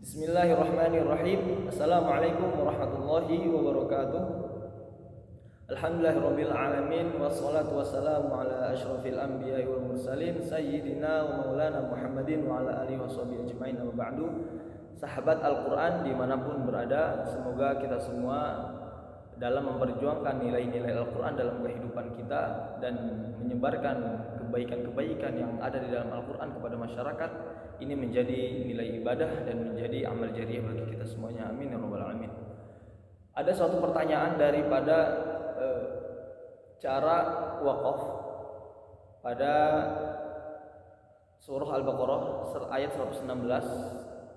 Bismillahirrahmanirrahim. Assalamualaikum warahmatullahi wabarakatuh. Alhamdulillahirabbil alamin wassalatu wassalamu ala asyrafil anbiya'i wal mursalin sayyidina wa maulana Muhammadin wa ala alihi washabihi ajmain. Amma ba'du. Sahabat Al-Qur'an dimanapun berada, semoga kita semua dalam memperjuangkan nilai-nilai Al-Qur'an dalam kehidupan kita dan menyebarkan kebaikan-kebaikan yang ada di dalam Al-Qur'an kepada masyarakat, ini menjadi nilai ibadah dan menjadi amal jariah bagi kita semuanya. Amin ya rabbal alamin. Ada suatu pertanyaan daripada cara wakaf pada surah Al-Baqarah ayat 116,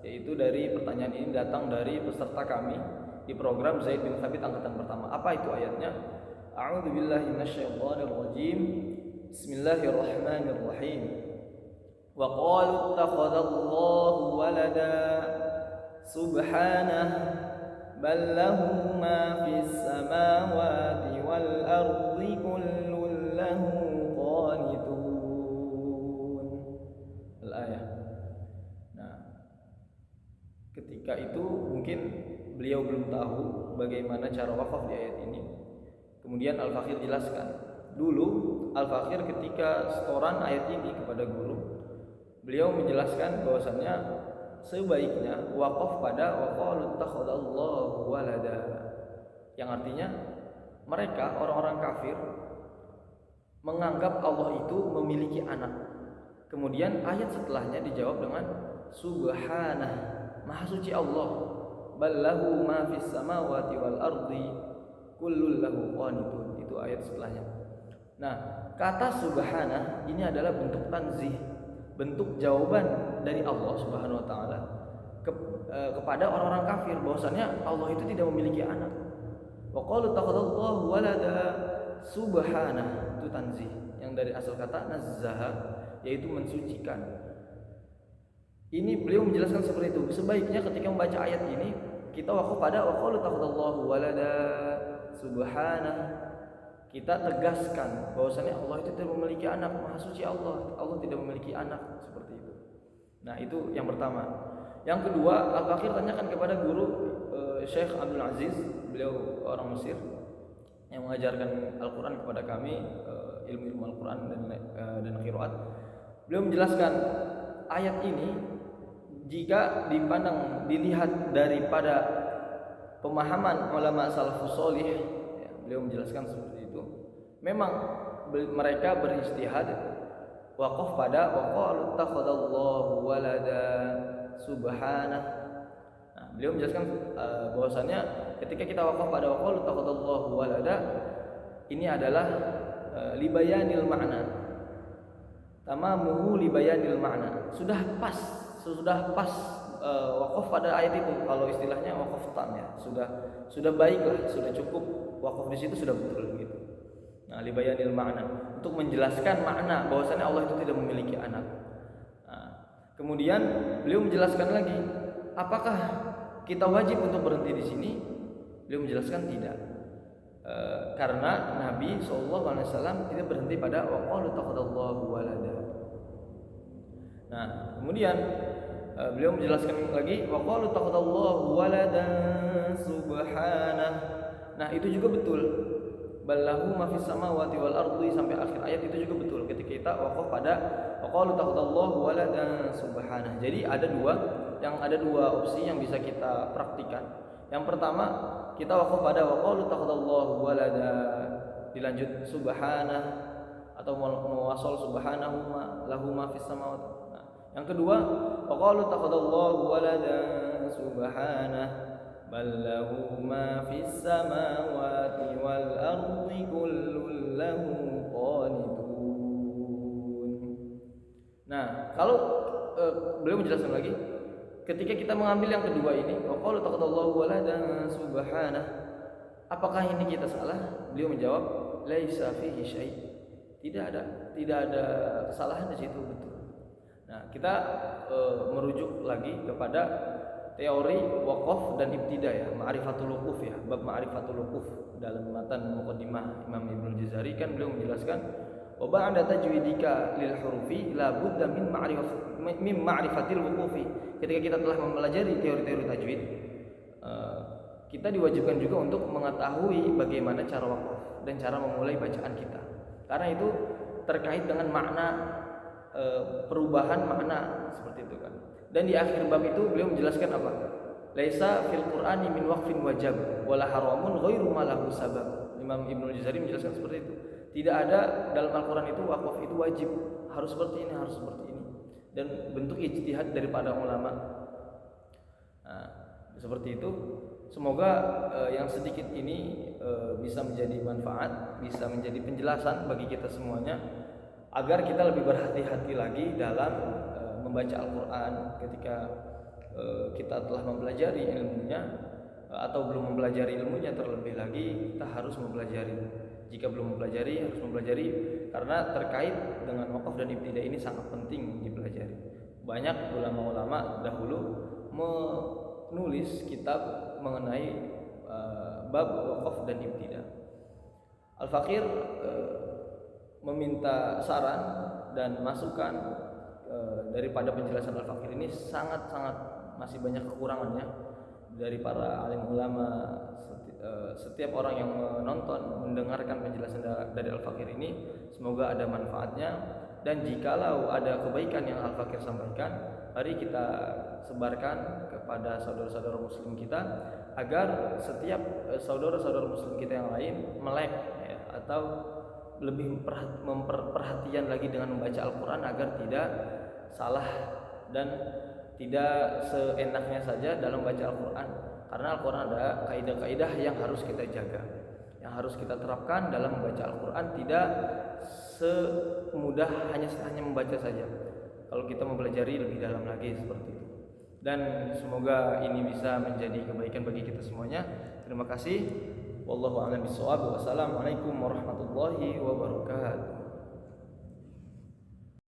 yaitu dari pertanyaan ini datang dari peserta kami di program Zaid bin Thabit angkatan pertama. Apa itu ayatnya? A'udzu billahi minasyaitonir rajim. Bismillahirrahmanirrahim. Wa qalu ittakhadallahu walada subhanahu bal lahu ma fis samawati wal ardi kullun lahu qanitun. Al-ayah. Nah, ketika itu mungkin beliau belum tahu bagaimana cara wakaf di ayat ini. Kemudian Al-Fakir jelaskan. Dulu Al-Fakir ketika setoran ayat ini kepada guru, beliau menjelaskan bahwasannya sebaiknya wakaf pada waqalu takhadallahu walada, yang artinya mereka orang-orang kafir menganggap Allah itu memiliki anak. Kemudian ayat setelahnya dijawab dengan subhanah, maha suci Allah, ballahu ma fis samawati wal ardi kullun lahu qanitun. Itu ayat setelahnya. Nah, kata subhanah ini adalah bentuk tanzih, bentuk jawaban dari Allah Subhanahu wa taala kepada orang-orang kafir bahwasanya Allah itu tidak memiliki anak. Wa qalu takhadallahu walada subhanah, itu tanzih yang dari asal kata nazzaha, yaitu mensucikan. Ini beliau menjelaskan seperti itu. Sebaiknya ketika membaca ayat ini kita wakaf pada wa qalu takhadallahu walada subhanah, kita tegaskan bahwasanya Allah itu tidak memiliki anak, maha suci Allah, Allah tidak memiliki anak, seperti itu. Nah, itu yang pertama. Yang kedua, Al-Fakir tanyakan kepada guru Syekh Abdul Aziz, beliau orang Mesir yang mengajarkan Al-Qur'an kepada kami, ilmu-ilmu Al-Qur'an dan qiraat. Beliau menjelaskan ayat ini jika dilihat daripada pemahaman ulama salafus shalih, beliau menjelaskan seperti itu. Memang mereka beristihad waqaf pada waqalu takhadallahu walada subhanah. Nah, beliau menjelaskan bahwasannya ketika kita waqaf pada waqalu takhadallahu walada, ini adalah libayanil ma'na. Tamamuhu libayanil ma'na. Sudah pas waqaf pada ayat itu, kalau istilahnya waqaf tam ya. Sudah baiklah, sudah cukup waqaf di situ, sudah betul gitu. Nah, libayanil ma'na, untuk menjelaskan makna bahwasanya Allah itu tidak memiliki anak. Nah, kemudian beliau menjelaskan lagi, apakah kita wajib untuk berhenti di sini? Beliau menjelaskan tidak. Karena Nabi SAW tidak berhenti pada waqalu takhadallahu walada. Nah, kemudian beliau menjelaskan lagi waqalu takhadallahu walada subhanah. Nah, itu juga betul. Ballahu ma fis samawati wal ardi, sampai akhir ayat itu juga betul ketika kita waqaf pada waqalu takhadallahu walada subhanah. Jadi ada dua opsi yang bisa kita praktikan. Yang pertama, kita waqaf pada waqalu takhadallahu walada, dilanjut subhanah, atau muwassal subhanahu lahu ma fis samawati. Nah, yang kedua, waqalu takhadallahu walada subhanah bal lahu ma fis samawati wal ardi kullun lahu qanitun. Nah, kalau beliau menjelaskan lagi, ketika kita mengambil yang kedua ini, wa qalu takhadallahu walada subhanah, apakah ini kita salah? Beliau menjawab, laisa fihi syai'. Tidak ada kesalahan di situ, betul. Nah, kita merujuk lagi kepada teori waqaf dan ibtida ya, ma'rifatul wuquf ya, bab ma'rifatul wuquf dalam matan muqaddimah Imam Ibnu Jazari kan beliau menjelaskan Wa ba'da tajwidika lil hurufi la budda min ma'rifatil wuqufi. Ketika kita telah mempelajari teori-teori tajwid, kita diwajibkan juga untuk mengetahui bagaimana cara waqaf dan cara memulai bacaan kita. Karena itu terkait dengan makna perubahan makna seperti itu kan. Dan di akhir bab itu beliau menjelaskan apa? Laisa fil Qur'ani min waqfin wajab wala haramun ghairu ma lahu sabab. Imam Ibnu Juzari menjelaskan seperti itu. Tidak ada dalam Al-Qur'an itu wakaf itu wajib, harus seperti ini, harus seperti ini. Dan bentuk ijtihad daripada ulama. Nah, seperti itu. Semoga yang sedikit ini bisa menjadi manfaat, bisa menjadi penjelasan bagi kita semuanya agar kita lebih berhati-hati lagi dalam membaca Al-Qur'an ketika kita telah mempelajari ilmunya atau belum mempelajari ilmunya. Terlebih lagi kita harus mempelajari. Jika belum mempelajari, harus mempelajari karena terkait dengan wakaf dan ibtidah ini sangat penting dipelajari. Banyak ulama-ulama dahulu menulis kitab mengenai bab wakaf dan ibtidah. Al-Faqir meminta saran dan masukan daripada penjelasan Al-Faqir ini sangat-sangat masih banyak kekurangannya dari para alim ulama. Setiap orang yang menonton, mendengarkan penjelasan dari Al-Faqir ini semoga ada manfaatnya, dan jikalau ada kebaikan yang Al-Faqir sampaikan, mari kita sebarkan kepada saudara-saudara muslim kita agar setiap saudara-saudara muslim kita yang lain melek ya, atau lebih memperhatian lagi dengan membaca Al-Quran agar tidak salah dan tidak seenaknya saja dalam baca Al-Quran. Karena Al-Quran ada kaidah-kaidah yang harus kita jaga, yang harus kita terapkan dalam membaca Al-Quran. Tidak semudah hanya membaca saja. Kalau kita mempelajari lebih dalam lagi seperti itu. Dan semoga ini bisa menjadi kebaikan bagi kita semuanya. Terima kasih. Wallahu a'lam bishawab. Wassalamualaikum warahmatullahi wabarakatuh.